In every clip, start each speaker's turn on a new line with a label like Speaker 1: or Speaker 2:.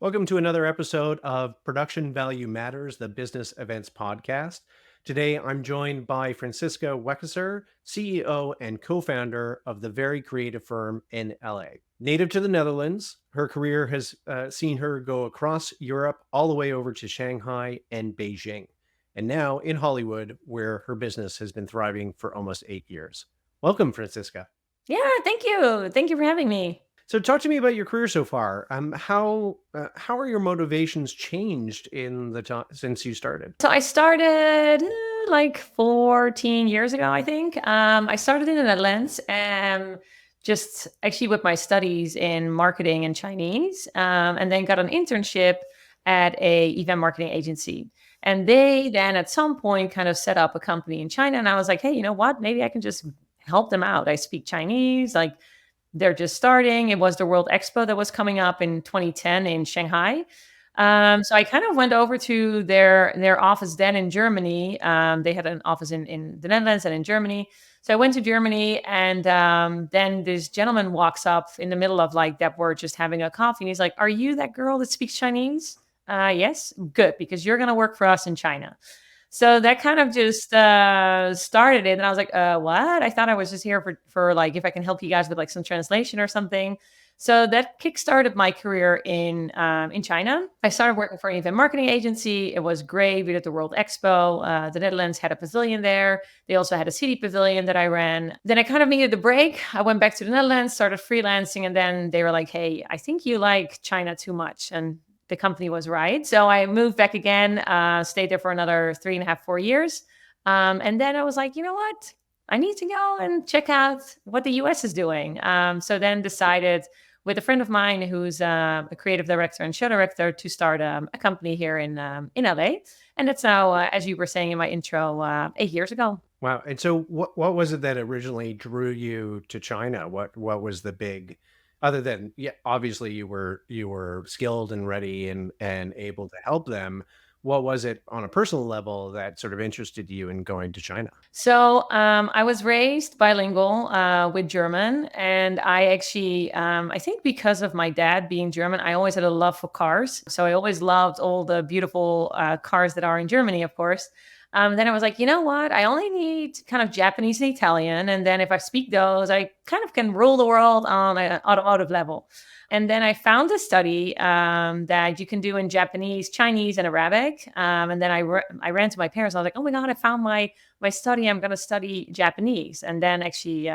Speaker 1: Welcome to another episode of Production Value Matters, the Business Events Podcast. Today, I'm joined by Fransiska Weckesser, CEO and co-founder of the very creative firm in LA. Native to the Netherlands, her career has seen her go across Europe all the way over to Shanghai and Beijing, and now in Hollywood, where her business has been thriving for almost 8 years. Welcome, Fransiska.
Speaker 2: Yeah, thank you. Thank you for having me.
Speaker 1: So talk to me about your career so far. How are your motivations changed in the time since you started?
Speaker 2: So I started like 14 years ago, I think. I started in the Netherlands and just actually with my studies in marketing and Chinese, and then got an internship at a event marketing agency. And they then at some point kind of set up a company in China. And I was like, hey, you know what? Maybe I can just help them out. I speak Chinese. Like they're just starting. It was the World Expo that was coming up in 2010 in Shanghai. So I kind of went over to their office then in Germany. They had an office in the Netherlands and in Germany. So I went to Germany, and then this gentleman walks up in the middle of like that we're just having a coffee, and he's like, "Are you that girl that speaks Chinese?" Yes, good, because you're gonna work for us in China. So that kind of just started it, and I was like, "What?" I thought I was just here for like if I can help you guys with like some translation or something. So that kickstarted my career in China. I started working for an event marketing agency. It was great. We did the World Expo. The Netherlands had a pavilion there. They also had a city pavilion that I ran. Then I kind of needed a break. I went back to the Netherlands, started freelancing, and then they were like, "Hey, I think you like China too much." And the company was right. So I moved back again, stayed there for another 3.5, 4 years. And then I was like, you know what? I need to go and check out what the US is doing. So then decided with a friend of mine who's a creative director and show director to start a company here in LA. And that's now, as you were saying in my intro, 8 years ago.
Speaker 1: Wow. And so what was it that originally drew you to China? What was the big, other than, yeah, obviously you were skilled and ready and able to help them. What was it on a personal level that sort of interested you in going to China?
Speaker 2: So I was raised bilingual with German, and I actually, I think because of my dad being German, I always had a love for cars. So I always loved all the beautiful cars that are in Germany, of course. Then I was like, you know what? I only need kind of Japanese and Italian, and then if I speak those, I kind of can rule the world on an automotive level. And then I found a study that you can do in Japanese, Chinese, and Arabic. And then I ran to my parents. I was like, "Oh my god, I found my study. I'm going to study Japanese." And then actually,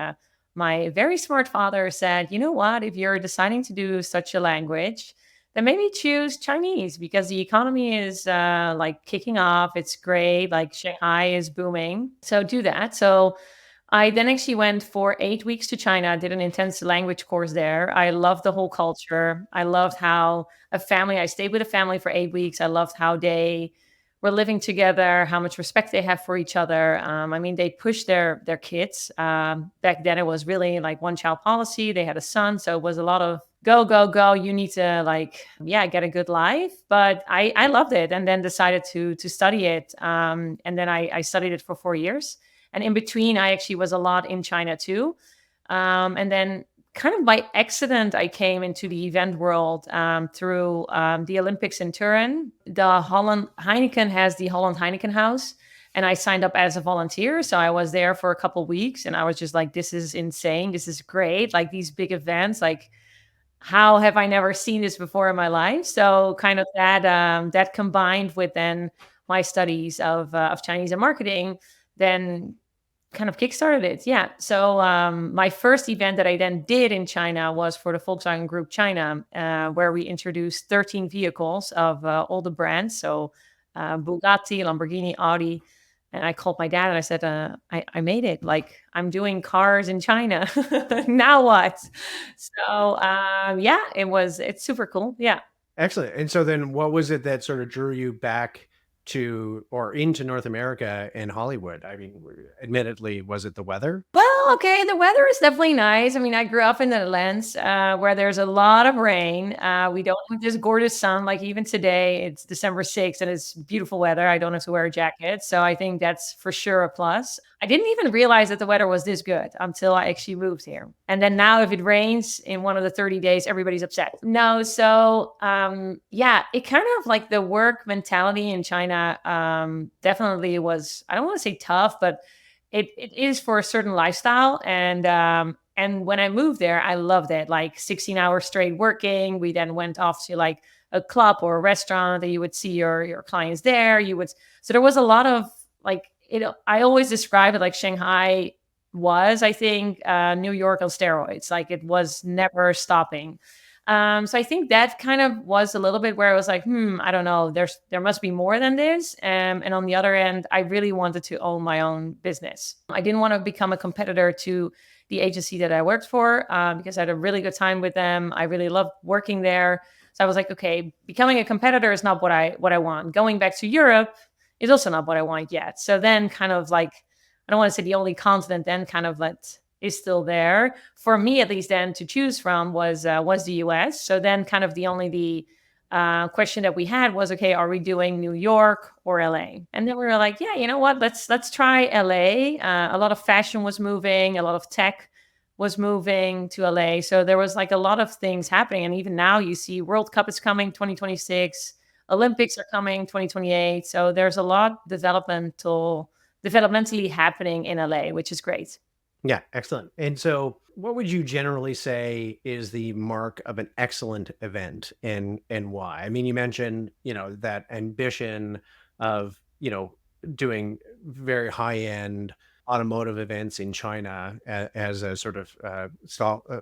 Speaker 2: my very smart father said, "You know what? If you're deciding to do such a language, then maybe choose Chinese because the economy is like kicking off. It's great. Like Shanghai is booming. So do that." So I then actually went for 8 weeks to China, did an intense language course there. I loved the whole culture. I loved how I stayed with a family for 8 weeks. I loved how they were living together, how much respect they have for each other. I mean, they pushed their kids. Back then, it was really like one child policy. They had a son, so it was a lot of go go go. You need to like yeah get a good life. But I loved it, and then decided to study it. And then I studied it for 4 years. And in between, I actually was a lot in China too. And then kind of by accident, I came into the event world through the Olympics in Turin. The Holland Heineken has the Holland Heineken House. And I signed up as a volunteer. So I was there for a couple of weeks, and I was just like, this is insane. This is great. Like these big events, like how have I never seen this before in my life? So kind of that combined with then my studies of Chinese and marketing, then kind of kickstarted it. Yeah. So my first event that I then did in China was for the Volkswagen Group China, where we introduced 13 vehicles of all the brands. So Bugatti, Lamborghini, Audi. And I called my dad and I said, I made it. Like I'm doing cars in China. Now what? So yeah, it's super cool. Yeah.
Speaker 1: Excellent. And so then what was it that sort of drew you back to or into North America and Hollywood? I mean, admittedly, was it the weather?
Speaker 2: Well, okay, the weather is definitely nice. I mean, I grew up in the Netherlands, where there's a lot of rain. We don't have this gorgeous sun, like even today, it's December 6th and it's beautiful weather. I don't have to wear a jacket. So I think that's for sure a plus. I didn't even realize that the weather was this good until I actually moved here. And then now, if it rains in one of the 30 days, everybody's upset. No, so yeah, it kind of like the work mentality in China definitely was, I don't want to say tough, but it is for a certain lifestyle. And when I moved there, I loved it. Like 16 hours straight working. We then went off to like a club or a restaurant that you would see your clients there. You would so there was a lot of like it. I always describe it like Shanghai was, I think, New York on steroids. Like it was never stopping. So I think that kind of was a little bit where I was like, I don't know, there must be more than this. And on the other end, I really wanted to own my own business. I didn't want to become a competitor to the agency that I worked for because I had a really good time with them. I really loved working there. So I was like, okay, becoming a competitor is not what I want. Going back to Europe is also not what I want yet. So then kind of like, I don't want to say the only continent then kind of is still there for me, at least then to choose from was the US. So then kind of the question that we had was, okay, are we doing New York or LA? And then we were like, yeah, you know what, let's try LA. A lot of fashion was moving, a lot of tech was moving to LA. So there was like a lot of things happening. And even now you see World Cup is coming 2026, Olympics are coming 2028. So there's a lot developmentally happening in LA, which is great.
Speaker 1: Yeah, excellent. And so, what would you generally say is the mark of an excellent event, and why? I mean, you mentioned, that ambition of, doing very high end automotive events in China as a sort of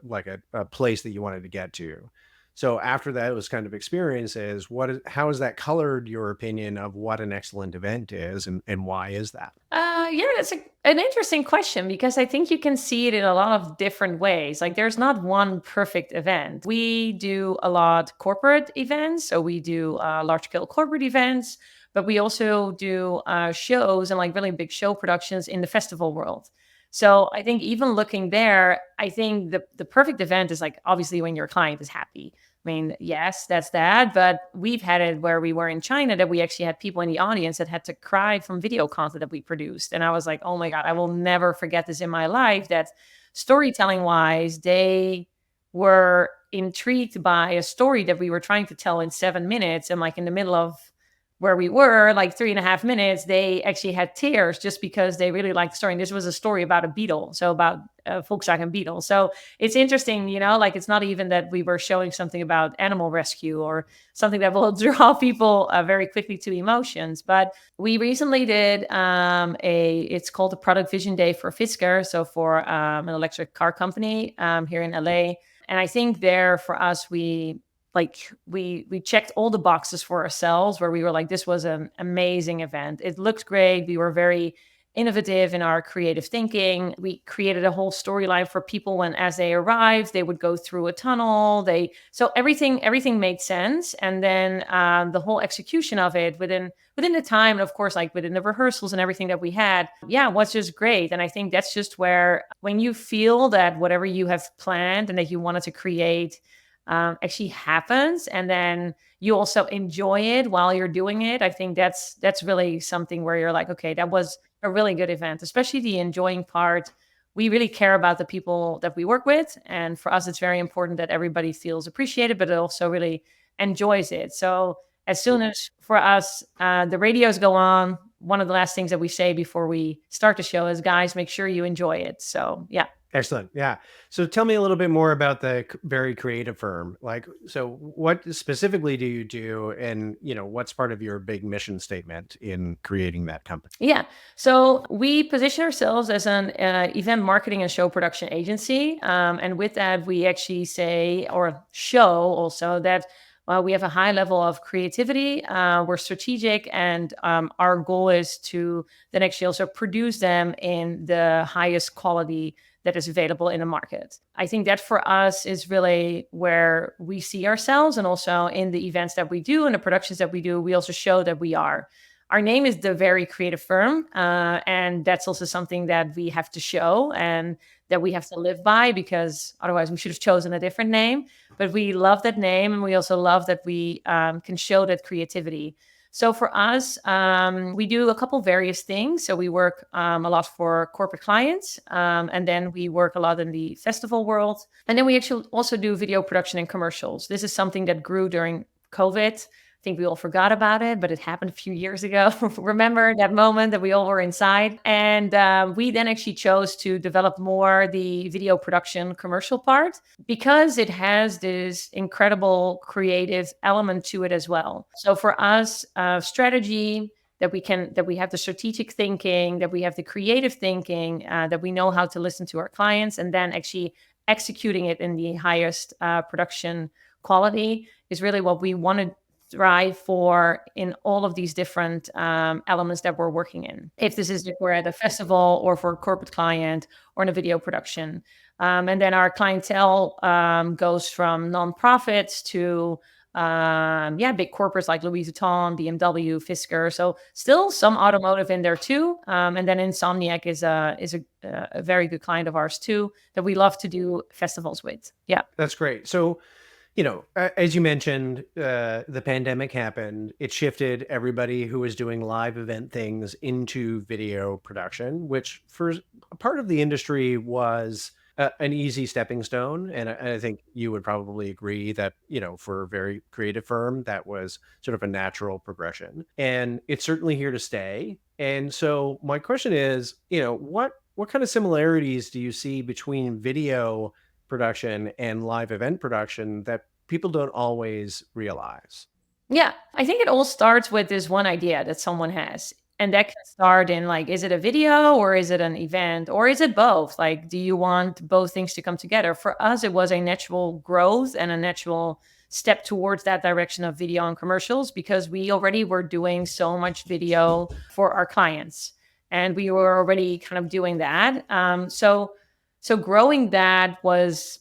Speaker 1: like a place that you wanted to get to. So after that, it was kind of experiences. How has that colored your opinion of what an excellent event is, and why is that?
Speaker 2: Yeah, that's an interesting question because I think you can see it in a lot of different ways. Like, there's not one perfect event. We do a lot corporate events, so we do large scale corporate events, but we also do shows and like really big show productions in the festival world. So I think even looking there, I think the perfect event is like obviously when your client is happy. I mean, yes, that's that. But we've had it where we were in China that we actually had people in the audience that had to cry from video content that we produced. And I was like, oh my God, I will never forget this in my life, that storytelling wise, they were intrigued by a story that we were trying to tell in 7 minutes. And like in the middle of where we were, like 3.5 minutes, they actually had tears just because they really liked the story. And this was a story about a Beetle, so about a Volkswagen Beetle. So it's interesting, like it's not even that we were showing something about animal rescue or something that will draw people very quickly to emotions. But we recently did it's called the Product Vision Day for Fisker, so for an electric car company here in LA. And I think there for us, we checked all the boxes for ourselves where we were like, this was an amazing event. It looked great. We were very innovative in our creative thinking. We created a whole storyline for people when, as they arrived, they would go through a tunnel. So everything made sense. And then the whole execution of it within the time, and of course, like within the rehearsals and everything that we had, was just great. And I think that's just where, when you feel that whatever you have planned and that you wanted to create actually happens, and then you also enjoy it while you're doing it. I think that's really something where you're like, okay, that was a really good event, especially the enjoying part. We really care about the people that we work with, and for us, it's very important that everybody feels appreciated, but it also really enjoys it. So as soon as for us the radios go on, one of the last things that we say before we start the show is, guys, make sure you enjoy it. So yeah.
Speaker 1: Excellent. Yeah. So tell me a little bit more about the very creative firm. Like, so what specifically do you do, and what's part of your big mission statement in creating that company?
Speaker 2: Yeah. So we position ourselves as an event marketing and show production agency. And with that, we actually say or show also that we have a high level of creativity. We're strategic, and our goal is to then actually also produce them in the highest quality that is available in the market. I think that for us is really where we see ourselves, and also in the events that we do and the productions that we do, we also show that we are. our name is the Very Creative Firm, and that's also something that we have to show and that we have to live by, because otherwise we should have chosen a different name. But we love that name, and we also love that we can show that creativity. So for us, we do a couple various things. So we work a lot for corporate clients, and then we work a lot in the festival world. And then we actually also do video production and commercials. This is something that grew during COVID. I think we all forgot about it, but it happened a few years ago. Remember that moment that we all were inside? And we then actually chose to develop more the video production commercial part, because it has this incredible creative element to it as well. So for us, strategy, that we have the strategic thinking, that we have the creative thinking, that we know how to listen to our clients, and then actually executing it in the highest production quality is really what we want to thrive for in all of these different elements that we're working in. If this is if we're at a festival or for a corporate client or in a video production. And then our clientele goes from nonprofits to big corporates like Louis Vuitton, BMW, Fisker. So still some automotive in there too. And then Insomniac is a very good client of ours too, that we love to do festivals with. Yeah.
Speaker 1: That's great. So, as you mentioned, the pandemic happened. It shifted everybody who was doing live event things into video production, which for a part of the industry was an easy stepping stone. And I think you would probably agree that, for a very creative firm, that was sort of a natural progression. And it's certainly here to stay. And so my question is, what kind of similarities do you see between video production and live event production that people don't always realize?
Speaker 2: Yeah, I think it all starts with this one idea that someone has. And that can start in like, is it a video or is it an event or is it both? Like, do you want both things to come together? For us, it was a natural growth and a natural step towards that direction of video and commercials, because we already were doing so much video for our clients and we were already kind of doing that. So growing that was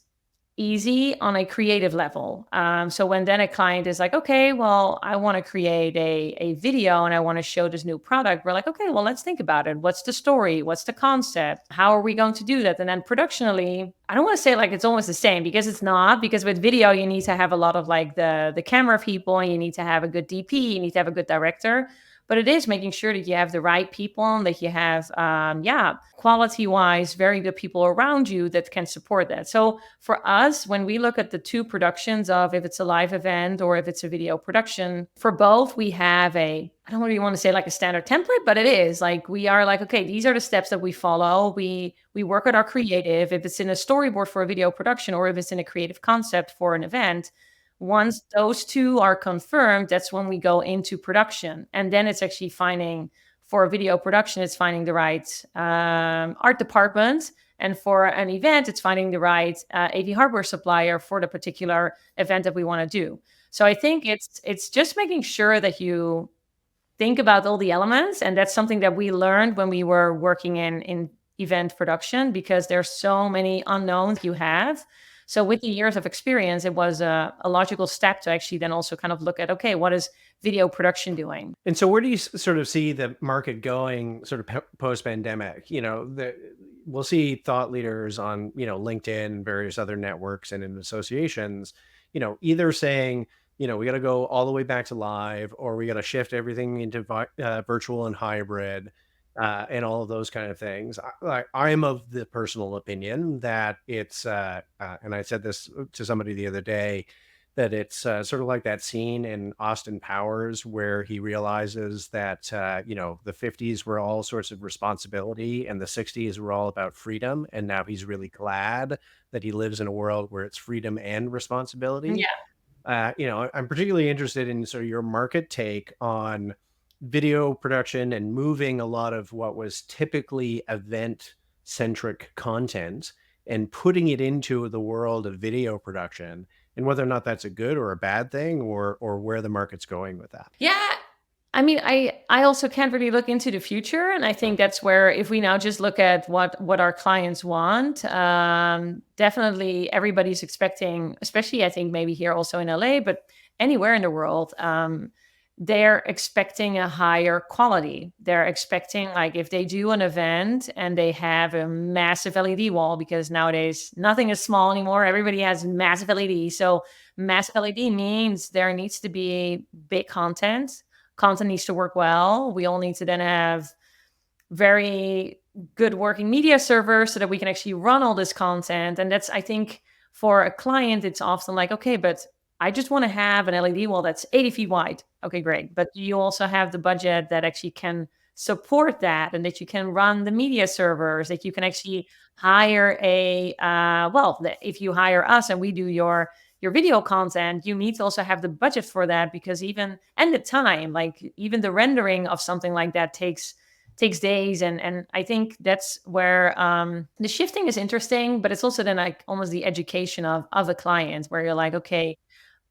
Speaker 2: easy on a creative level. So when then a client is like, okay, well, I want to create a video and I want to show this new product, we're like, okay, well, let's think about it. What's the story? What's the concept? How are we going to do that? And then productionally, I don't want to say like it's almost the same, because it's not, because with video, you need to have a lot of like the camera people, and you need to have a good DP, you need to have a good director. But it is making sure that you have the right people and that you have, quality wise, very good people around you that can support that. So for us, when we look at the two productions of if it's a live event or if it's a video production, for both, we have I don't really want to say like a standard template, but it is like, we are like, okay, these are the steps that we follow. We work with our creative, if it's in a storyboard for a video production or if it's in a creative concept for an event. Once those two are confirmed, that's when we go into production. And then it's actually finding, for a video production, it's finding the right art department. And for an event, it's finding the right AV hardware supplier for the particular event that we want to do. So I think it's just making sure that you think about all the elements. And that's something that we learned when we were working in event production, because there's so many unknowns you have. So with the years of experience, it was a logical step to actually then also kind of look at, okay, what is video production doing?
Speaker 1: And so where do you sort of see the market going sort of post-pandemic? We'll see thought leaders on, LinkedIn, various other networks and in associations, either saying, we got to go all the way back to live, or we got to shift everything into virtual and hybrid. And all of those kind of things. I am of the personal opinion that it's, and I said this to somebody the other day, that it's sort of like that scene in Austin Powers where he realizes that, the 50s were all sorts of responsibility and the 60s were all about freedom. And now he's really glad that he lives in a world where it's freedom and responsibility. I'm particularly interested in sort of your market take on video production and moving a lot of what was typically event centric content and putting it into the world of video production, and whether or not that's a good or a bad thing, or where the market's going with that.
Speaker 2: Yeah. I mean, I also can't really look into the future. And I think that's where, if we now just look at what our clients want, definitely everybody's expecting, especially I think maybe here also in LA, but anywhere in the world, they're expecting a higher quality. They're expecting, like, if they do an event and they have a massive LED wall, because nowadays nothing is small anymore, everybody has massive LED. So massive LED means there needs to be big content. Content needs to work well. We all need to then have very good working media server so that we can actually run all this content. And that's, I think, for a client, it's often like, okay, but I just want to have an LED wall that's 80 feet wide. Okay, great. But you also have the budget that actually can support that, and that you can run the media servers, that you can actually hire if you hire us and we do your video content, you need to also have the budget for that, because even and the time, like even the rendering of something like that takes days. And I think that's where the shifting is interesting, but it's also then like almost the education of a client, where you're like, okay,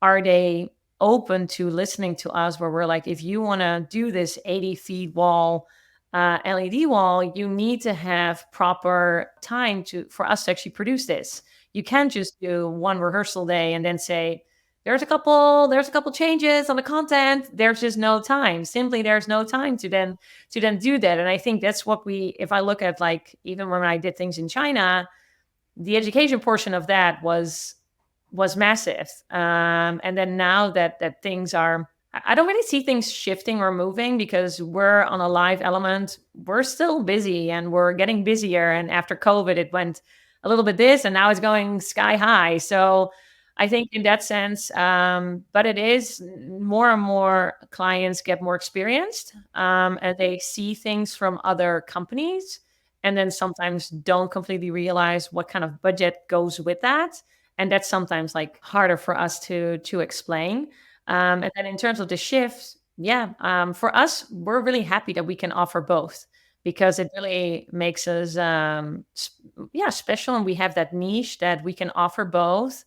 Speaker 2: are they open to listening to us, where we're like, if you want to do this 80 feet wall LED wall, you need to have proper time to for us to actually produce this. You can't just do one rehearsal day and then say, there's a couple changes on the content. There's just no time. Simply there's no time to then do that. And I think that's what if I look at, like, even when I did things in China, the education portion of that was massive. And then now that things are, I don't really see things shifting or moving, because we're on a live element. We're still busy and we're getting busier. And after COVID, it went a little bit this, and now it's going sky high. So I think in that sense, but it is more and more clients get more experienced, and they see things from other companies, and then sometimes don't completely realize what kind of budget goes with that. And that's sometimes like harder for us to explain. And then in terms of the shifts, yeah, for us, we're really happy that we can offer both, because it really makes us yeah, special, and we have that niche that we can offer both.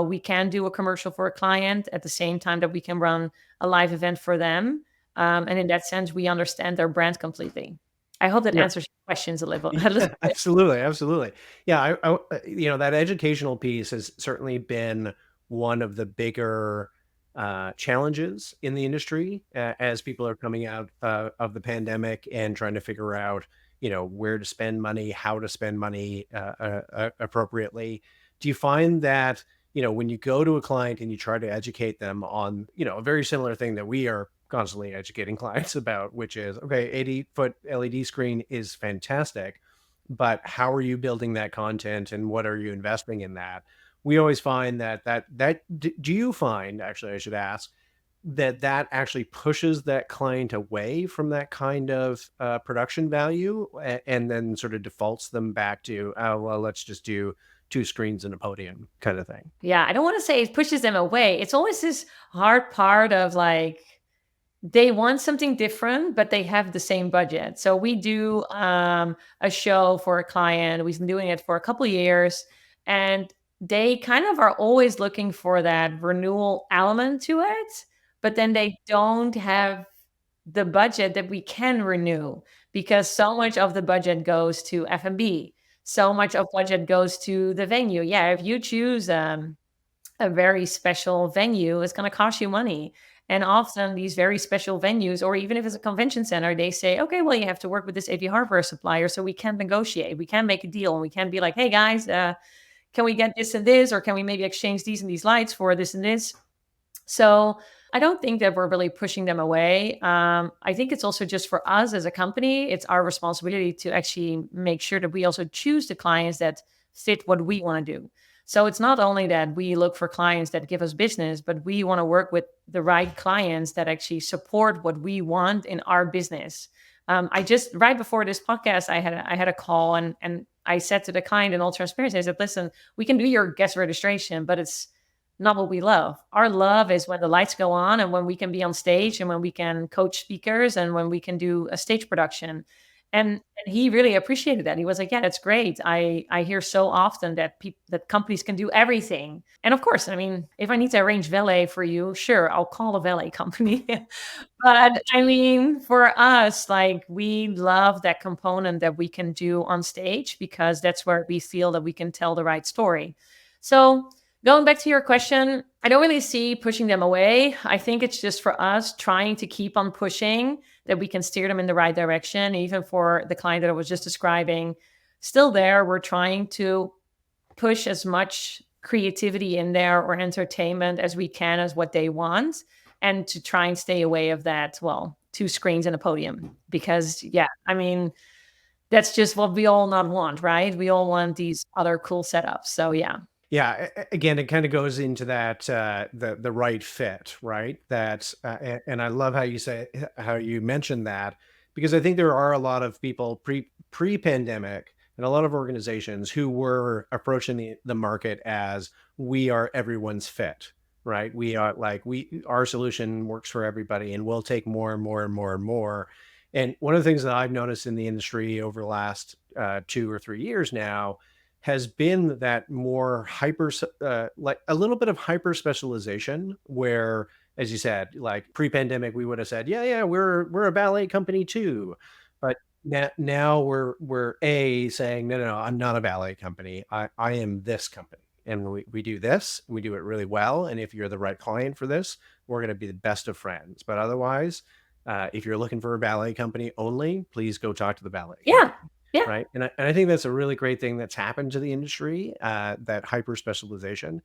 Speaker 2: We can do a commercial for a client at the same time that we can run a live event for them. And in that sense, we understand their brand completely. I hope that
Speaker 1: Yeah.
Speaker 2: answers your questions a little, a
Speaker 1: Yeah,
Speaker 2: little bit.
Speaker 1: absolutely, absolutely. Yeah, that educational piece has certainly been one of the bigger challenges in the industry as people are coming out of the pandemic and trying to figure out, where to spend money, how to spend money appropriately. Do you find that, when you go to a client and you try to educate them on, a very similar thing that we are constantly educating clients about, which is, okay, 80-foot LED screen is fantastic, but how are you building that content and what are you investing in that? We always find do you find, actually, I should ask, that actually pushes that client away from that kind of production value, and then sort of defaults them back to, oh, well, let's just do two screens and a podium kind of thing?
Speaker 2: Yeah, I don't want to say it pushes them away. It's always this hard part of, like, they want something different, but they have the same budget. So we do a show for a client. We've been doing it for a couple of years, and they kind of are always looking for that renewal element to it, but then they don't have the budget that we can renew, because so much of the budget goes to F&B. So much of budget goes to the venue. Yeah, if you choose a very special venue, is going to cost you money. And often these very special venues, or even if it's a convention center, they say, okay, well, you have to work with this AV hardware supplier. So we can negotiate, we can make a deal, and we can be like, hey guys, can we get this and this, or can we maybe exchange these and these lights for this and this? So I don't think that we're really pushing them away. I think it's also just for us as a company, it's our responsibility to actually make sure that we also choose the clients that fit what we want to do. So it's not only that we look for clients that give us business, but we want to work with the right clients that actually support what we want in our business. I just right before this podcast, I had a call, and I said to the client in all transparency, I said, listen, we can do your guest registration, but it's not what we love. Our love is when the lights go on, and when we can be on stage, and when we can coach speakers, and when we can do a stage production. And he really appreciated that. He was like, "Yeah, that's great. I hear so often that that companies can do everything." And of course, I mean, if I need to arrange valet for you, sure, I'll call a valet company. But I mean, for us, like, we love that component that we can do on stage, because that's where we feel that we can tell the right story. So Going back to your question, I don't really see pushing them away. I think it's just for us trying to keep on pushing that we can steer them in the right direction. Even for the client that I was just describing, still there, we're trying to push as much creativity in there or entertainment as we can as what they want, and to try and stay away of that, well, two screens and a podium. Because yeah, I mean, that's just what we all not want, right? We all want these other cool setups. So yeah.
Speaker 1: Yeah, again, it kind of goes into that the right fit, right? That and I love how you say how you mentioned that, because I think there are a lot of people pre-pandemic and a lot of organizations who were approaching the market as we are everyone's fit, right? We are like we our solution works for everybody, and we'll take more and more and more and more. And one of the things that I've noticed in the industry over the last 2 or 3 years now has been that more like a little bit of hyper specialization where, as you said, like pre-pandemic, we would have said, yeah, yeah, we're a ballet company too. But now we're saying, no, no, no, I'm not a ballet company. I am this company. And we do this, we do it really well. And if you're the right client for this, we're going to be the best of friends. But otherwise, if you're looking for a ballet company only, please go talk to the ballet
Speaker 2: Yeah.
Speaker 1: company.
Speaker 2: Yeah.
Speaker 1: Right. And I think that's a really great thing that's happened to the industry, that hyper specialization.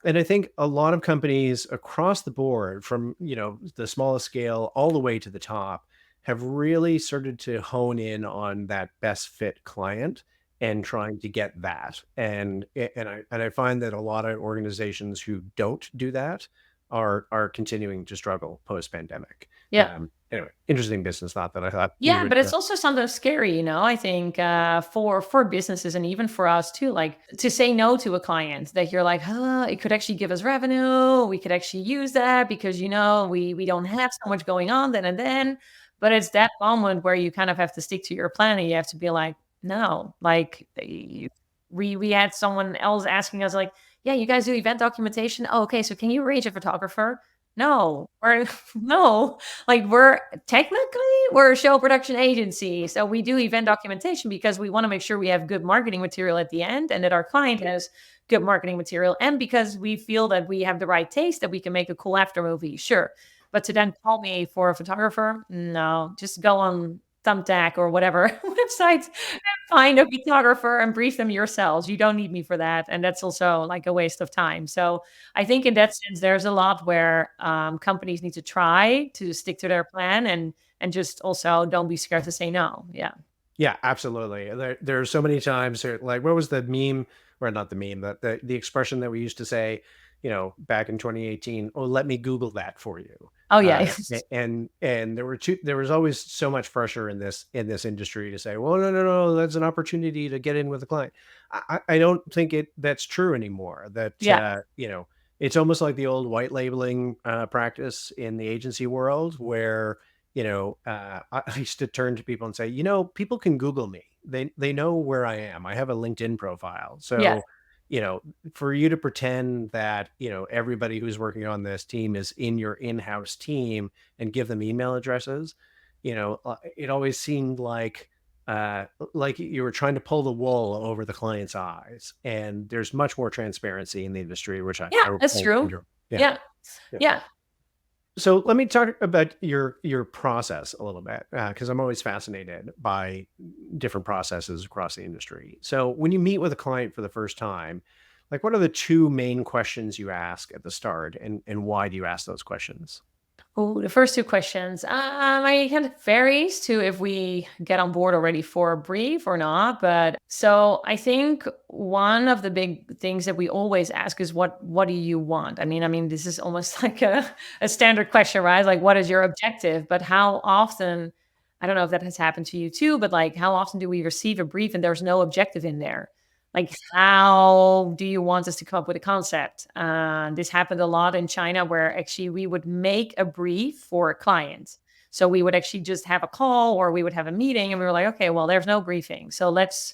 Speaker 1: And I think a lot of companies across the board, from, the smallest scale all the way to the top, have really started to hone in on that best fit client and trying to get that. And I find that a lot of organizations who don't do that are continuing to struggle post pandemic.
Speaker 2: Yeah.
Speaker 1: Anyway, interesting business thought that I thought we
Speaker 2: Yeah,
Speaker 1: would.
Speaker 2: but it's also sometimes scary, I think for businesses and even for us too, like to say no to a client that you're like, it could actually give us revenue. We could actually use that because we don't have so much going on then and then. But it's that moment where you kind of have to stick to your plan and you have to be like, no, like we had someone else asking us like, yeah, you guys do event documentation. Oh, okay, so can you arrange a photographer? No, or no, like we're a show production agency. So we do event documentation because we want to make sure we have good marketing material at the end and that our client has good marketing material. And because we feel that we have the right taste that we can make a cool after movie. Sure. But to then call me for a photographer, no, just go on Thumbtack or whatever websites and find a photographer and brief them yourselves. You don't need me for that. And that's also like a waste of time. So I think in that sense, there's a lot where companies need to try to stick to their plan and just also don't be scared to say no. Yeah.
Speaker 1: Yeah, absolutely. There are so many times, like, what was the meme, or not the meme, the expression that we used to say, back in 2018, oh, let me Google that for you.
Speaker 2: Oh yeah.
Speaker 1: And there was always so much pressure in this industry to say, well, no, no, no, that's an opportunity to get in with the client. I don't think that's true anymore. That,
Speaker 2: Yeah.
Speaker 1: it's almost like the old white labeling practice in the agency world where, I used to turn to people and say, people can Google me. They know where I am. I have a LinkedIn profile.
Speaker 2: Yeah.
Speaker 1: So, for you to pretend that, everybody who's working on this team is in your in-house team and give them email addresses, it always seemed like you were trying to pull the wool over the client's eyes. And there's much more transparency in the industry, which I,
Speaker 2: Yeah.
Speaker 1: I,
Speaker 2: That's
Speaker 1: I
Speaker 2: true.
Speaker 1: enjoy. Yeah.
Speaker 2: Yeah.
Speaker 1: Yeah.
Speaker 2: Yeah.
Speaker 1: So let me talk about your process a little bit, because I'm always fascinated by different processes across the industry. So when you meet with a client for the first time, like, what are the two main questions you ask at the start, and why do you ask those questions?
Speaker 2: Oh, the first two questions. I kind of varies to if we get on board already for a brief or not. But so I think one of the big things that we always ask is what do you want? I mean, this is almost like a standard question, right? Like, what is your objective? But how often, I don't know if that has happened to you too, but like how often do we receive a brief and there's no objective in there? Like, how do you want us to come up with a concept? This happened a lot in China where actually we would make a brief for a client. So we would actually just have a call or we would have a meeting and we were like, okay, well, there's no briefing. So let's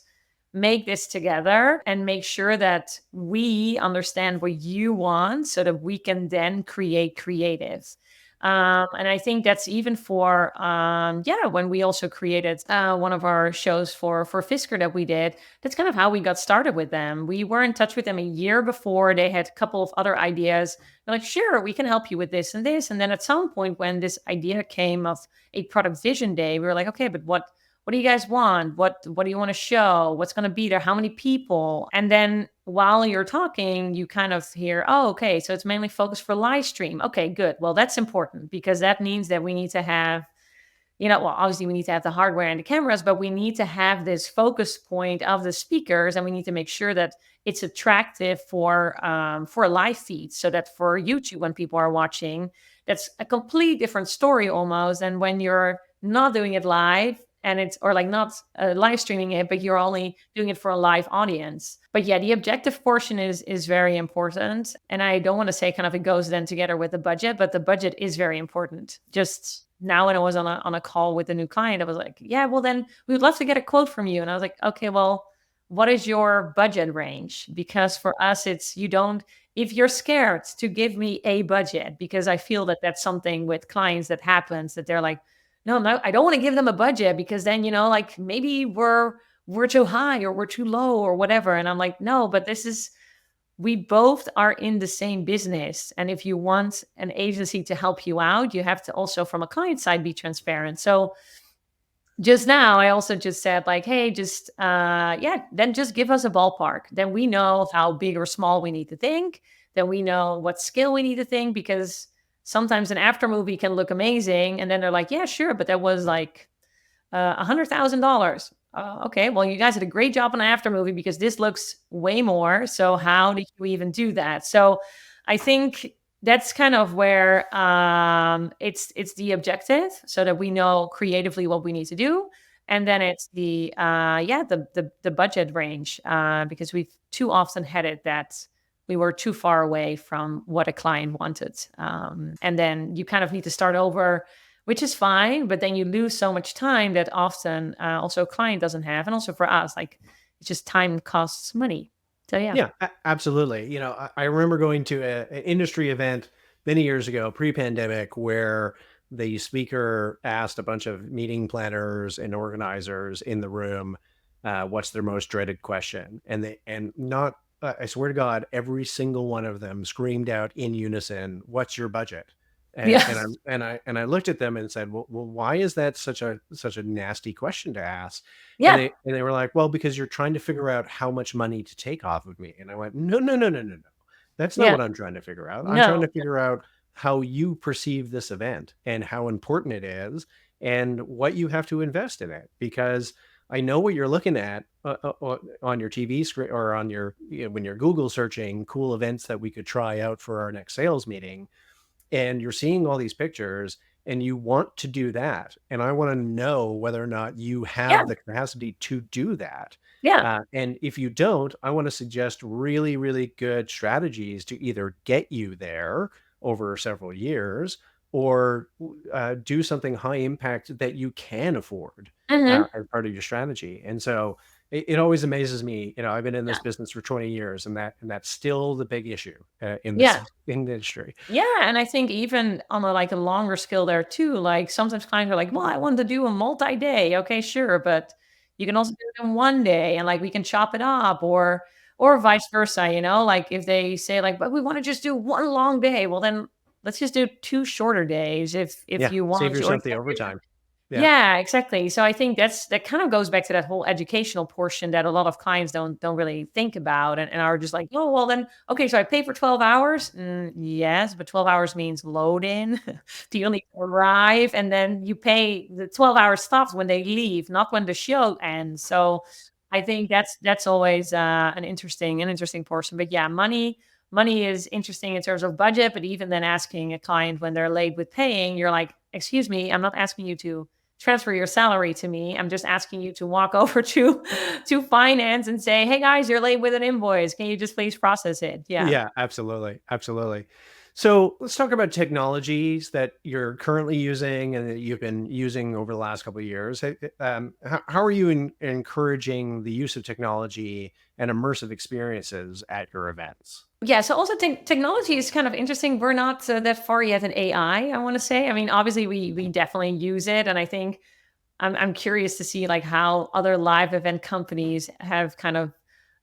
Speaker 2: make this together and make sure that we understand what you want so that we can then create creatives. And I think that's even for yeah, when we also created one of our shows for Fisker that we did. That's kind of how we got started with them. We were in touch with them a year before. They had a couple of other ideas. They're like, sure, we can help you with this and this. And then at some point, when this idea came of a product vision day, we were like, okay, but what do you guys want? What do you want to show? What's going to be there? How many people? And then while you're talking, you kind of hear, oh, okay, so it's mainly focused for live stream. Okay, good. Well, that's important because that means that we need to have, well, obviously we need to have the hardware and the cameras, but we need to have this focus point of the speakers, and we need to make sure that it's attractive for a live feed, so that for YouTube, when people are watching, that's a completely different story almost than when you're not doing it live, and it's or like not live streaming it, but you're only doing it for a live audience. But yeah, the objective portion is very important, and I don't want to say kind of it goes then together with the budget, but the budget is very important. Just now, when I was on a call with a new client, I was like, yeah, well, then we would love to get a quote from you. And I was like, okay, well, what is your budget range? Because for us, it's you don't, if you're scared to give me a budget, because I feel that that's something with clients that happens, that they're like, no, I don't want to give them a budget because then, like maybe we're too high or we're too low or whatever. And I'm like, no, but we both are in the same business. And if you want an agency to help you out, you have to also, from a client side, be transparent. So just now, I also just said, like, hey, just, yeah, then just give us a ballpark. Then we know how big or small we need to think. Then we know what scale we need to think, because sometimes an after movie can look amazing. And then they're like, yeah, sure. But that was like $100,000. Okay, well, you guys did a great job on the after movie because this looks way more. So how did you even do that? So I think that's kind of where it's the objective, so that we know creatively what we need to do, and then it's the yeah, the budget range, because we've too often had it that we were too far away from what a client wanted, and then you kind of need to start over, which is fine, but then you lose so much time that often also a client doesn't have. And also for us, like, it's just time costs money. So yeah.
Speaker 1: Yeah, absolutely. I remember going to an industry event many years ago, pre-pandemic, where the speaker asked a bunch of meeting planners and organizers in the room, what's their most dreaded question, and not, I swear to God, every single one of them screamed out in unison, "What's your budget?" And,
Speaker 2: Yeah.
Speaker 1: and I and I looked at them and said, well, why is that such a nasty question to ask? And
Speaker 2: Yeah.
Speaker 1: they were like, well, because you're trying to figure out how much money to take off of me. And I went, no, no, no, no, no, no. That's not
Speaker 2: Yeah.
Speaker 1: what I'm trying to figure out. I'm trying
Speaker 2: No.
Speaker 1: to figure out how you perceive this event and how important it is and what you have to invest in it. Because I know what you're looking at on your TV screen or on your, when you're Google searching cool events that we could try out for our next sales meeting, and you're seeing all these pictures and you want to do that. And I want to know whether or not you
Speaker 2: Yeah.
Speaker 1: have the capacity to do that.
Speaker 2: Yeah.
Speaker 1: And if you don't, I want to suggest really, really good strategies to either get you there over several years or do something high impact that you can afford
Speaker 2: Mhm.
Speaker 1: as part of your strategy. And so it always amazes me. I've been in this
Speaker 2: Yeah.
Speaker 1: business for 20 years, and that's still the big issue in this
Speaker 2: Yeah.
Speaker 1: industry.
Speaker 2: Yeah, and I think even on like a longer scale there too, like sometimes clients are like, "Well, I want to do a multi-day." Okay, sure, but you can also do it in one day, and like we can chop it up, or vice versa, like if they say like, "But we want to just do one long day." Well, then let's just do two shorter days if
Speaker 1: Yeah,
Speaker 2: you
Speaker 1: save
Speaker 2: want to, or
Speaker 1: yourself the overtime. Yeah.
Speaker 2: yeah, exactly. So I think that kind of goes back to that whole educational portion that a lot of clients don't really think about, and are just like, oh, well then, okay, so I pay for 12 hours. Yes, but 12 hours means load in. Do you need to arrive? And then you pay the 12 hour stops when they leave, not when the show ends. So I think that's always an interesting portion. But yeah, money is interesting in terms of budget, but even then asking a client when they're late with paying, you're like, excuse me, I'm not asking you to transfer your salary to me. I'm just asking you to walk over to finance and say, "Hey guys, you're late with an invoice. Can you just please process it?" Yeah.
Speaker 1: Yeah, absolutely. Absolutely. So let's talk about technologies that you're currently using and that you've been using over the last couple of years. How are you encouraging the use of technology and immersive experiences at your events?
Speaker 2: Yeah, so also technology is kind of interesting. We're not that far yet in AI, I want to say. I mean, obviously we definitely use it, and I think I'm curious to see like how other live event companies have kind of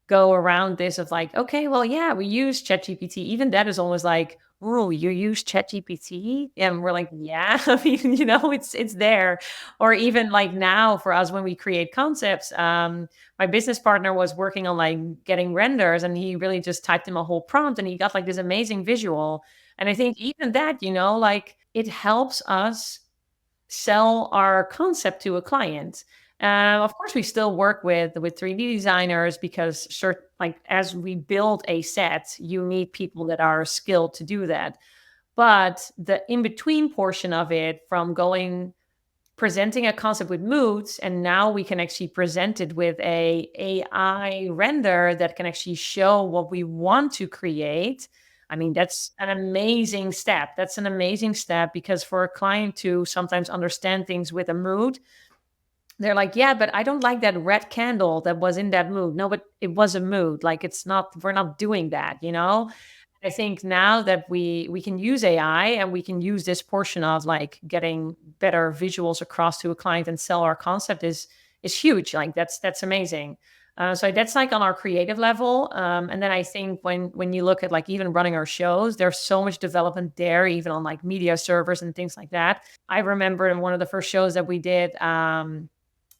Speaker 2: go around this of like, okay, well, yeah, we use ChatGPT. Even that is almost like, oh, you use ChatGPT, and we're like, yeah, I mean, it's there. Or even like now for us when we create concepts, my business partner was working on like getting renders, and he really just typed in a whole prompt, and he got like this amazing visual. And I think even that, like it helps us sell our concept to a client. Of course, we still work with 3D designers because sure, like as we build a set, you need people that are skilled to do that. But the in between portion of it, from going presenting a concept with moods, and now we can actually present it with a AI render that can actually show what we want to create. I mean, that's an amazing step. That's an amazing step because for a client to sometimes understand things with a mood, they're like, yeah, but I don't like that red candle that was in that mood. No, but it was a mood. Like it's not, we're not doing that. I think now that we can use AI and we can use this portion of like getting better visuals across to a client and sell our concept is huge. Like that's amazing. So that's like on our creative level. And then I think when you look at like even running our shows, there's so much development there, even on like media servers and things like that. I remember in one of the first shows that we did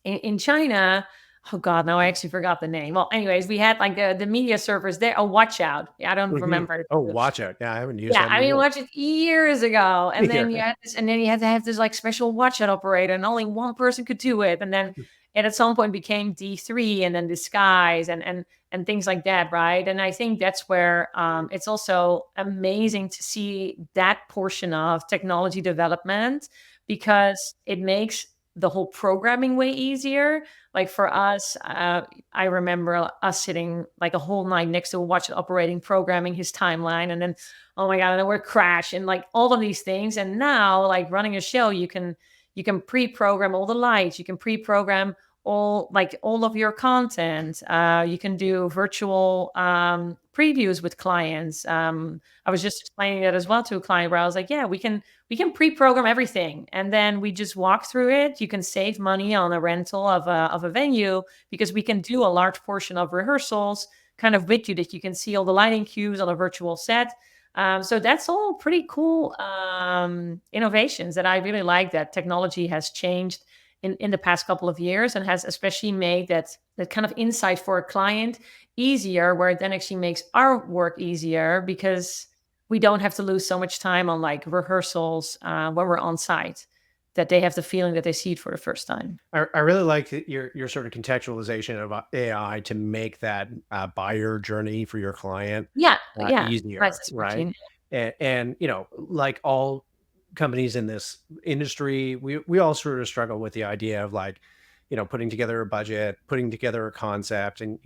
Speaker 2: in China. Oh God, no, I actually forgot the name. Well, anyways, we had like the media servers there. Oh, Watch Out. Yeah, I don't
Speaker 1: Mhm.
Speaker 2: remember.
Speaker 1: Oh, watch out. Yeah, I haven't used
Speaker 2: Yeah,
Speaker 1: that in
Speaker 2: I
Speaker 1: a
Speaker 2: mean,
Speaker 1: year.
Speaker 2: watch it years ago, and
Speaker 1: Yeah.
Speaker 2: then you had to have this like special watch out operator, and only one person could do it. And then it at some point became D3, and then Disguise, and things like that, right? And I think that's where it's also amazing to see that portion of technology development because it makes the whole programming way easier. Like for us, I remember us sitting like a whole night next to a watch operating programming his timeline, and then oh my god, and then we're crash and like all of these things. And now, like running a show, you can pre-program all the lights, you can pre-program all of your content. You can do virtual previews with clients. I was just explaining that as well to a client where I was like, yeah, we can pre-program everything, and then we just walk through it. You can save money on a rental of a venue because we can do a large portion of rehearsals kind of with you, that you can see all the lighting cues on a virtual set. So that's all pretty cool innovations that I really like that technology has changed in the past couple of years, and has especially made that kind of insight for a client easier, where it then actually makes our work easier because we don't have to lose so much time on like rehearsals when we're on site, that they have the feeling that they see it for the first time.
Speaker 1: I really like your sort of contextualization of AI to make that buyer journey for your client
Speaker 2: Yeah, yeah, nice
Speaker 1: easier, right?
Speaker 2: description.
Speaker 1: And like all companies in this industry, we all sort of struggle with the idea of like, putting together a budget, putting together a concept, and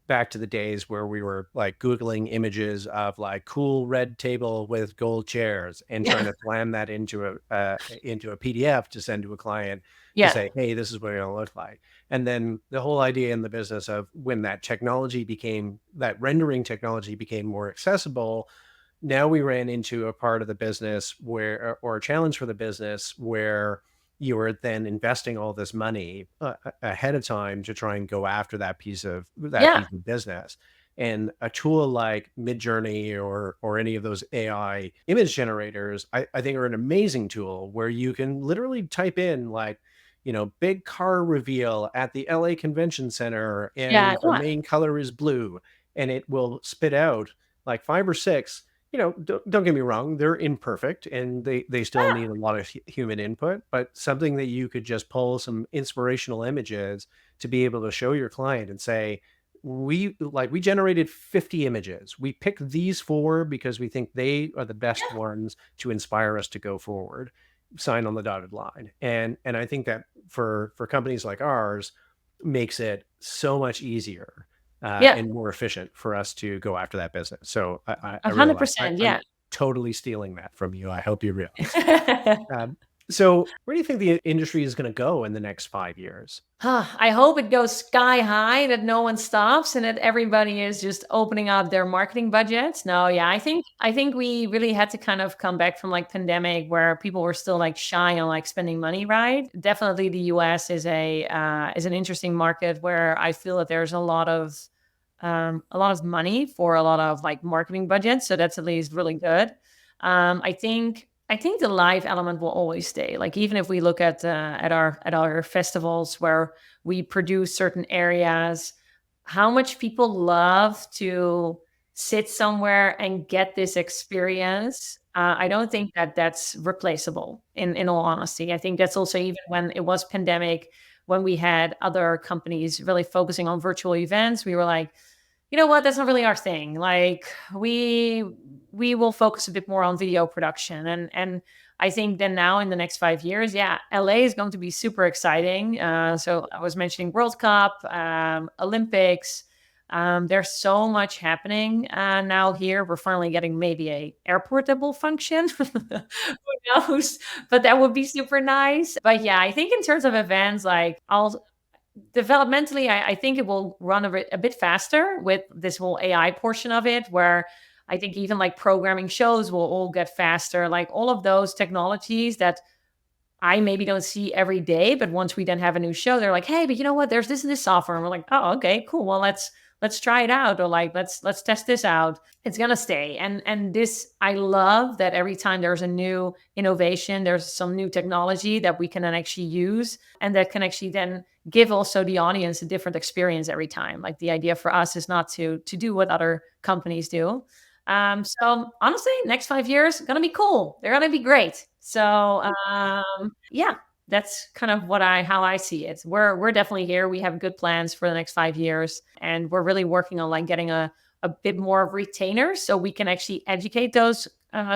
Speaker 1: back to the days where we were like Googling images of like cool red table with gold chairs and trying
Speaker 2: Yeah,
Speaker 1: to slam that into a PDF to send to a client to
Speaker 2: yeah,
Speaker 1: say, hey, this is what it'll look like. And then the whole idea in the business of when that rendering technology became more accessible, now we ran into a part of the business where, or a challenge for the business where you were then investing all this money ahead of time to try and go after
Speaker 2: yeah,
Speaker 1: that piece of business. And a tool like Midjourney or any of those AI image generators, I think are an amazing tool where you can literally type in like, big car reveal at the LA Convention Center
Speaker 2: yeah,
Speaker 1: and the
Speaker 2: yeah,
Speaker 1: main color is blue, and it will spit out like five or six. Don't get me wrong, they're imperfect and they still
Speaker 2: yeah,
Speaker 1: need a lot of human input, but something that you could just pull some inspirational images to be able to show your client and say, we generated 50 images. We picked these four because we think they are the best ones to inspire us to go forward. Sign on the dotted line. And I think that for companies like ours makes it so much easier
Speaker 2: yeah,
Speaker 1: and more efficient for us to go after that business. So I really like.
Speaker 2: 100%,
Speaker 1: I'm
Speaker 2: yeah.
Speaker 1: totally stealing that from you. I hope you realize. Um, So, where do you think the industry is going to go in the next 5 years?
Speaker 2: I hope it goes sky high, that no one stops and that everybody is just opening up their marketing budgets. No, yeah, I think we really had to kind of come back from like pandemic where people were still like shy on like spending money, right? Definitely the US is an interesting market where I feel that there's a lot of money for a lot of like marketing budgets. So that's at least really good. I think the live element will always stay. Like even if we look at our festivals where we produce certain areas, how much people love to sit somewhere and get this experience. I don't think that that's replaceable. In all honesty, I think that's also even when it was pandemic, when we had other companies really focusing on virtual events, we were like, you know what, that's not really our thing. Like we we will focus a bit more on video production. And I think then now in the next 5 years, yeah, LA is going to be super exciting. So I was mentioning World Cup, Olympics. There's so much happening now here. We're finally getting maybe a airport that will function. Who knows? But that would be super nice. But yeah, I think in terms of events, like I'll developmentally, I think it will run a bit faster with this whole AI portion of it, where I think even like programming shows will all get faster. Like all of those technologies that I maybe don't see every day, but once we then have a new show, they're like, "Hey, but you know what? There's this and this software." And we're like, "Oh, okay, cool. Well, let's try it out, or like let's test this out." It's gonna stay. And this, I love that every time there's a new innovation, there's some new technology that we can then actually use, and that can actually then give also the audience a different experience every time. Like the idea for us is not to do what other companies do. So honestly, next 5 years gonna be cool. They're gonna be great. So yeah, that's kind of how I see it. We're definitely here. We have good plans for the next 5 years, and we're really working on like getting a bit more of retainers so we can actually educate those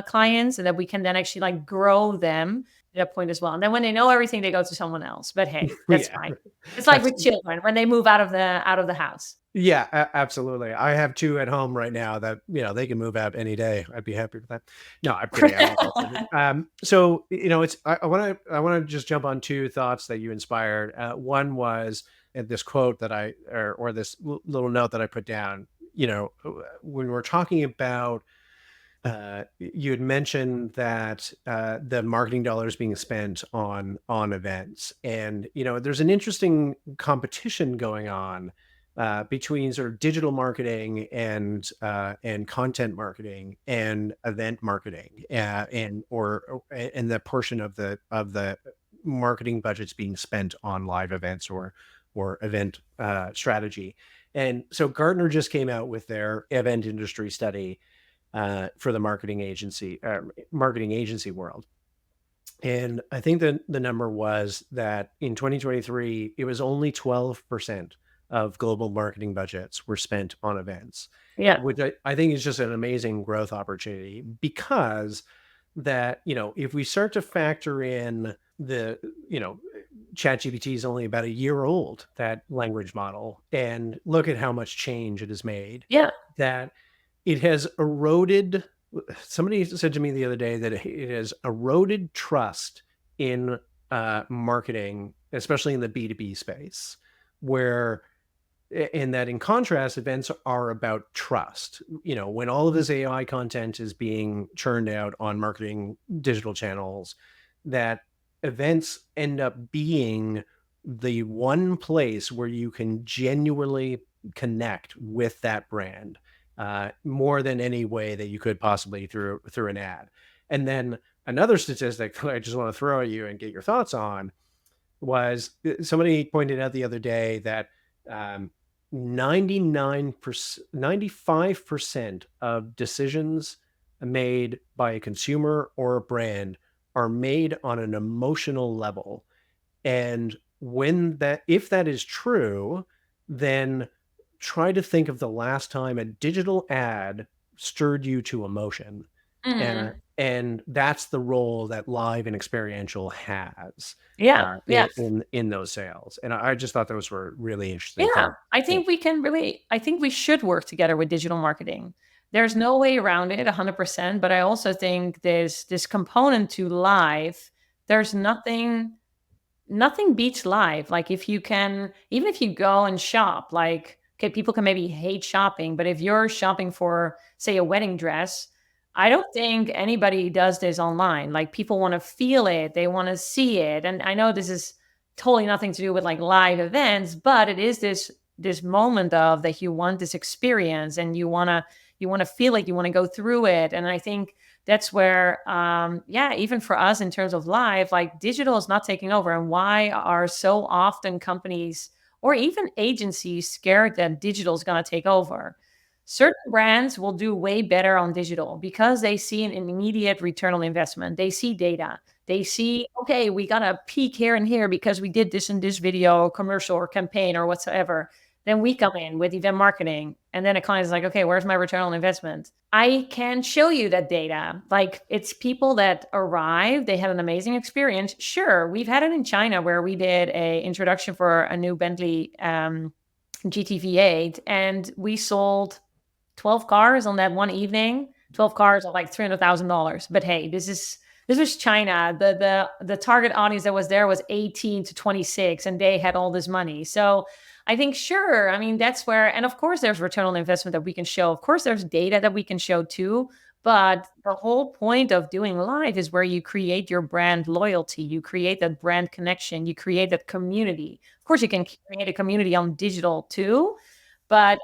Speaker 2: clients, and that we can then actually like grow them to that point as well. And then when they know everything, they go to someone else. But hey, that's
Speaker 1: Yeah,
Speaker 2: fine. It's like
Speaker 1: that's
Speaker 2: with children when they move out of the house.
Speaker 1: yeah, absolutely. I have 2 at home right now that, they can move out any day. I'd be happy with that. No, I'm kidding. I'm all kidding. So, it's I wanna just jump on 2 thoughts that you inspired. One was, this quote that or this little note that I put down, when we're talking about, you had mentioned that, the marketing dollars being spent on events, and, there's an interesting competition going on, between sort of digital marketing and content marketing and event marketing, and the portion of the marketing budgets being spent on live events or event strategy. And so Gartner just came out with their event industry study, for the marketing agency world. And I think that the number was that in 2023, it was only 12% of global marketing budgets were spent on events,
Speaker 2: Yeah.
Speaker 1: which I think is just an amazing growth opportunity, because if we start to factor in ChatGPT is only about a year old, that language model, and look at how much change it has made,
Speaker 2: Yeah.
Speaker 1: that it has eroded. Somebody said to me the other day that it has eroded trust in marketing, especially in the B2B space, where in that, in contrast, events are about trust. When all of this AI content is being churned out on marketing digital channels, that events end up being the one place where you can genuinely connect with that brand, more than any way that you could possibly through an ad. And then another statistic that I just want to throw at you and get your thoughts on was, somebody pointed out the other day that, 99%, 95% of decisions made by a consumer or a brand are made on an emotional level. And if that is true, then try to think of the last time a digital ad stirred you to emotion. And
Speaker 2: Mhm.
Speaker 1: that's the role that live and experiential has,
Speaker 2: Yeah. Yeah.
Speaker 1: in those sales. And I just thought those were really interesting
Speaker 2: Yeah,
Speaker 1: thoughts. Yeah.
Speaker 2: I think we should work together with digital marketing. There's no way around it 100%, but I also think there's this component to live there's nothing beats live. Like if you can, even if you go and shop, like, okay, people can maybe hate shopping, but if you're shopping for, say, a wedding dress, I don't think anybody does this online. Like people want to feel it, they want to see it. And I know this is totally nothing to do with like live events, but it is this moment of that you want this experience and you want to feel it, you want to go through it. And I think that's where yeah, even for us in terms of live, like digital is not taking over. And why are so often companies or even agencies scared that digital is going to take over? Certain brands will do way better on digital because they see an immediate return on investment. They see data. They see, okay, we got a peak here and here because we did this in this video, commercial, or campaign, or whatsoever. Then we come in with event marketing, and then a client is like, okay, where's my return on investment? I can show you that data. Like it's people that arrive, they had an amazing experience. Sure, we've had it in China where we did a introduction for a new Bentley GTV8, and we sold 12 cars on that one evening. 12 cars at like $300,000. But hey, this was China. The target audience that was there was 18 to 26, and they had all this money. So I think, sure. I mean, that's where, and of course, there's return on investment that we can show. Of course, there's data that we can show too. But the whole point of doing live is where you create your brand loyalty, you create that brand connection, you create that community. Of course, you can create a community on digital too, but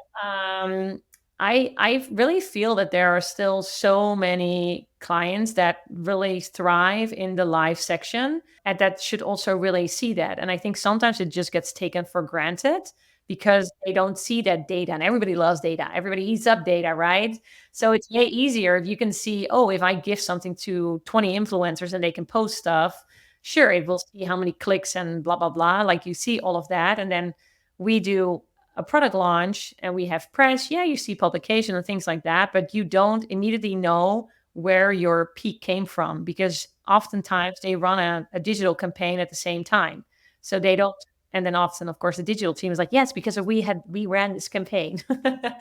Speaker 2: I really feel that there are still so many clients that really thrive in the live section and that should also really see that. And I think sometimes it just gets taken for granted because they don't see that data, and everybody loves data. Everybody eats up data, right? So it's way easier if you can see, oh, if I give something to 20 influencers and they can post stuff, sure, it will see how many clicks and blah, blah, blah. Like you see all of that. And then we do a product launch and we have press. Yeah, you see publication and things like that, but you don't immediately know where your peak came from because oftentimes they run a digital campaign at the same time. So they don't, and then often, of course, the digital team is like, yes, because we ran this campaign.
Speaker 1: Yeah,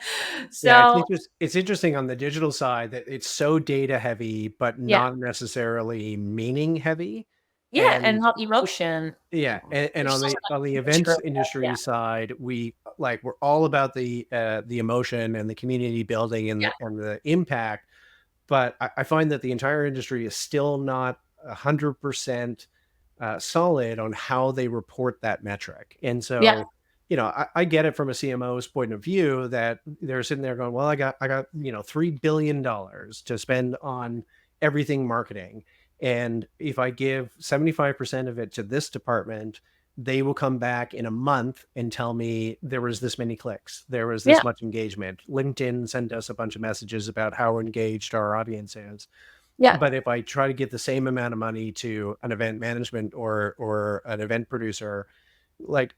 Speaker 2: So
Speaker 1: it's interesting on the digital side that it's so data heavy, but
Speaker 2: yeah,
Speaker 1: not necessarily meaning heavy.
Speaker 2: yeah, and
Speaker 1: And
Speaker 2: not emotion.
Speaker 1: yeah, and
Speaker 2: There's
Speaker 1: on
Speaker 2: also
Speaker 1: the
Speaker 2: that picture
Speaker 1: events
Speaker 2: of that.
Speaker 1: industry
Speaker 2: Yeah,
Speaker 1: side, we're all about the emotion and the community building
Speaker 2: yeah,
Speaker 1: and the impact. But I find that the entire industry is still not 100% solid on how they report that metric. And
Speaker 2: yeah,
Speaker 1: so, I get it from a CMO's point of view that they're sitting there going, well, I got, $3 billion to spend on everything marketing. And if I give 75% of it to this department, they will come back in a month and tell me there was this many clicks, there was
Speaker 2: yeah,
Speaker 1: this much engagement. LinkedIn sent us a bunch of messages about how engaged our audience is.
Speaker 2: yeah,
Speaker 1: But if I try to give the same amount of money to an event management or an event producer, like,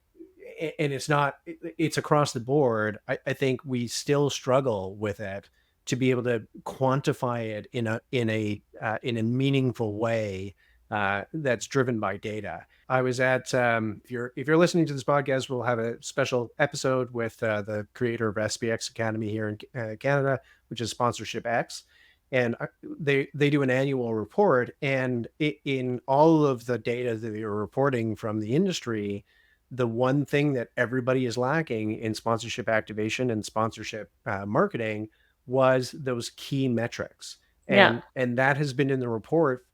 Speaker 1: and it's not, it's across the board. I think we still struggle with it to be able to quantify it in a meaningful way that's driven by data. I was at if you're listening to this podcast, we'll have a special episode with the creator of SPX Academy here in Canada, which is Sponsorship X, and they do an annual report, and in all of the data that they are reporting from the industry, the one thing that everybody is lacking in sponsorship activation and sponsorship marketing was those key metrics,
Speaker 2: yeah,
Speaker 1: and that has been in the report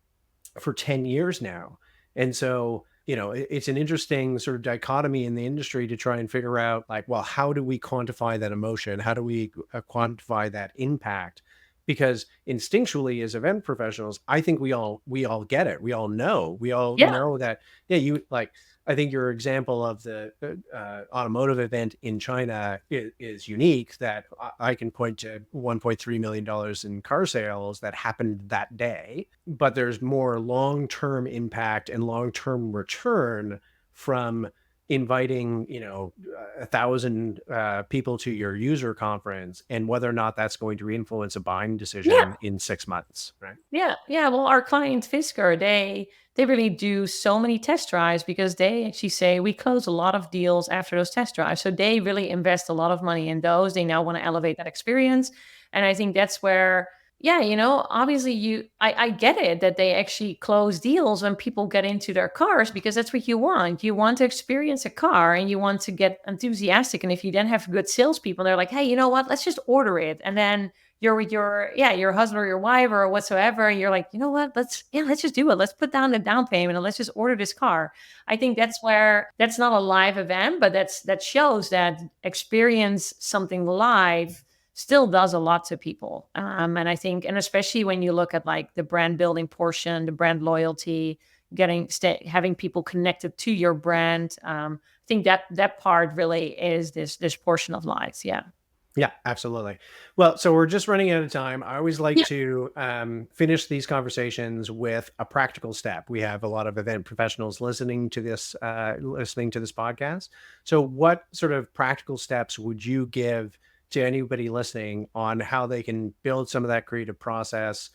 Speaker 1: for 10 years now. And so, it's an interesting sort of dichotomy in the industry to try and figure out, like, well, how do we quantify that emotion? How do we quantify that impact? Because instinctually as event professionals, I think we all get it. We all
Speaker 2: yeah,
Speaker 1: know that, yeah, I think your example of the automotive event in China is unique, that I can point to $1.3 million in car sales that happened that day, but there's more long-term impact and long-term return from inviting, 1,000 people to your user conference, and whether or not that's going to influence a buying
Speaker 2: yeah.
Speaker 1: decision in 6 months, right?
Speaker 2: Yeah, yeah. Well, our client Fisker, they really do so many test drives because they actually say we close a lot of deals after those test drives. So they really invest a lot of money in those. They now want to elevate that experience, and I think that's where Yeah, obviously I get it that they actually close deals when people get into their cars because that's what you want. You want to experience a car and you want to get enthusiastic. And if you then have good salespeople, they're like, hey, you know what? Let's just order it. And then you're with your husband or your wife or whatsoever. And you're like, you know what? Let's just do it. Let's put down the down payment and let's just order this car. I think that's where that's not a live event, but that shows that experience something live still does a lot to people. And I think, and especially when you look at like the brand building portion, the brand loyalty, having people connected to your brand. I think that part really is this portion of lives. Yeah.
Speaker 1: Yeah, absolutely. Well, so we're just running out of time. I always like
Speaker 2: Yeah.
Speaker 1: to finish these conversations with a practical step. We have a lot of event professionals listening to this podcast. So, what sort of practical steps would you give to anybody listening on how they can build some of that creative process,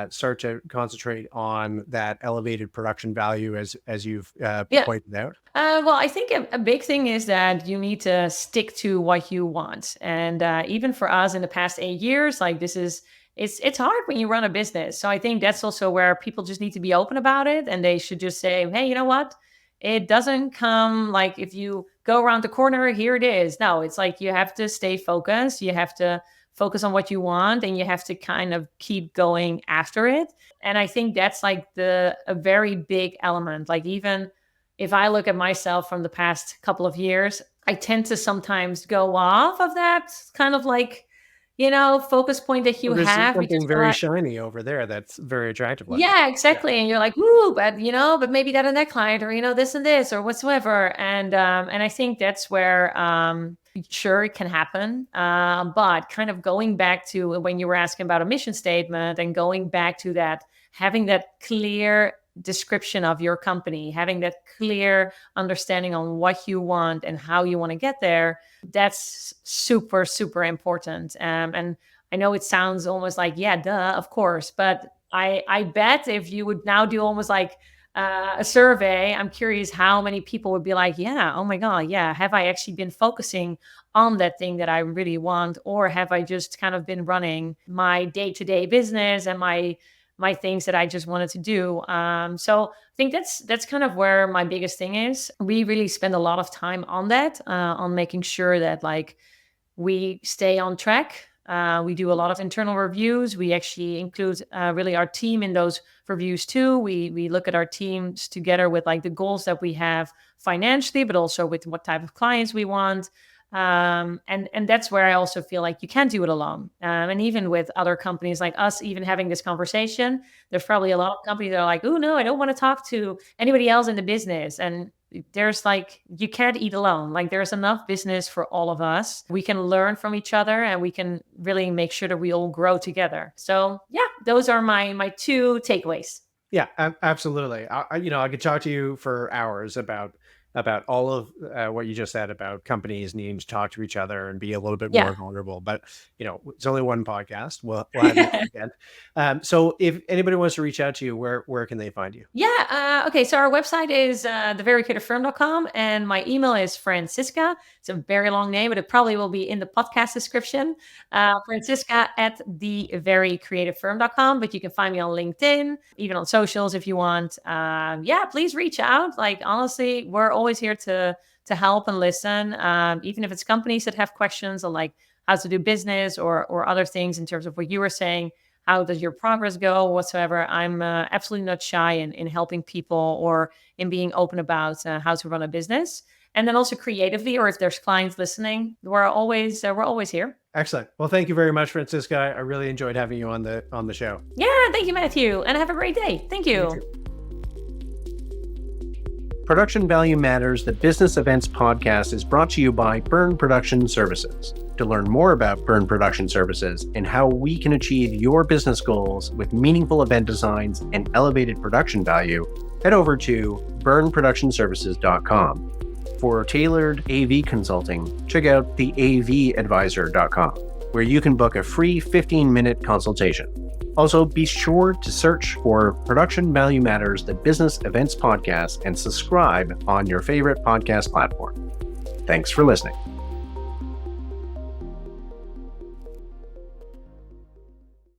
Speaker 1: start to concentrate on that elevated production value, as you've
Speaker 2: Yeah.
Speaker 1: pointed out?
Speaker 2: Well, I think a big thing is that you need to stick to what you want. And even for us in the past 8 years, like it's hard when you run a business. So I think that's also where people just need to be open about it. And they should just say, hey, you know what? It doesn't come like if you go around the corner, here it is. No, it's like you have to stay focused. You have to focus on what you want and you have to kind of keep going after it. And I think that's like a very big element. Like even if I look at myself from the past couple of years, I tend to sometimes go off of that kind of like, focus point that you
Speaker 1: Well, there's
Speaker 2: have because
Speaker 1: something
Speaker 2: you're
Speaker 1: very
Speaker 2: like,
Speaker 1: shiny over there that's very attractive looking.
Speaker 2: yeah,
Speaker 1: Yeah.
Speaker 2: exactly. And you're like, "Ooh, but maybe that and that client or, this and this or whatsoever." And I think that's where, sure, it can happen. But kind of going back to when you were asking about a mission statement and going back to that, having that clear description of your company, having that clear understanding on what you want and how you want to get there, that's super, super important. And I know it sounds almost like, yeah, duh, of course, but I bet if you would now do almost like a survey, I'm curious how many people would be like, yeah, oh my God, yeah. Have I actually been focusing on that thing that I really want? Or have I just kind of been running my day-to-day business and my things that I just wanted to do? So I think that's kind of where my biggest thing is. We really spend a lot of time on that, on making sure that like we stay on track. We do a lot of internal reviews. We actually include really our team in those reviews too. We look at our teams together with like the goals that we have financially, but also with what type of clients we want. And that's where I also feel like you can't do it alone. And even with other companies like us, even having this conversation, there's probably a lot of companies that are like, oh no, I don't want to talk to anybody else in the business. And there's like, you can't eat alone. Like there's enough business for all of us. We can learn from each other and we can really make sure that we all grow together. So yeah, those are my two takeaways.
Speaker 1: Yeah, absolutely. I could talk to you for hours about all of what you just said about companies needing to talk to each other and be a little bit
Speaker 2: Yeah.
Speaker 1: more vulnerable. But it's only one podcast. We'll have you on again. So if anybody wants to reach out to you, where can they find you?
Speaker 2: Yeah. Okay. So our website is theverycreativefirm.com and my email is Fransiska. It's a very long name, but it probably will be in the podcast description. Fransiska at theverycreativefirm.com. But you can find me on LinkedIn, even on socials if you want. Yeah, please reach out. Like honestly, we're always here to help and listen. Even if it's companies that have questions on like how to do business or other things in terms of what you were saying. How does your progress go whatsoever? I'm absolutely not shy in helping people or in being open about how to run a business. And then also creatively, or if there's clients listening, we're always here.
Speaker 1: Excellent. Well, thank you very much, Francisca. I really enjoyed having you on the show.
Speaker 2: Yeah, thank you, Matthew, and have a great day. Thank
Speaker 1: You
Speaker 2: you.
Speaker 1: too. Production Value Matters, the business events podcast, is brought to you by Byrne Production Services. To learn more about Byrne Production Services and how we can achieve your business goals with meaningful event designs and elevated production value, head over to byrneproductionservices.com. For tailored AV consulting, check out theavadvisor.com, where you can book a free 15-minute consultation. Also, be sure to search for Production Value Matters, the business events podcast, and subscribe on your favorite podcast platform. Thanks for listening.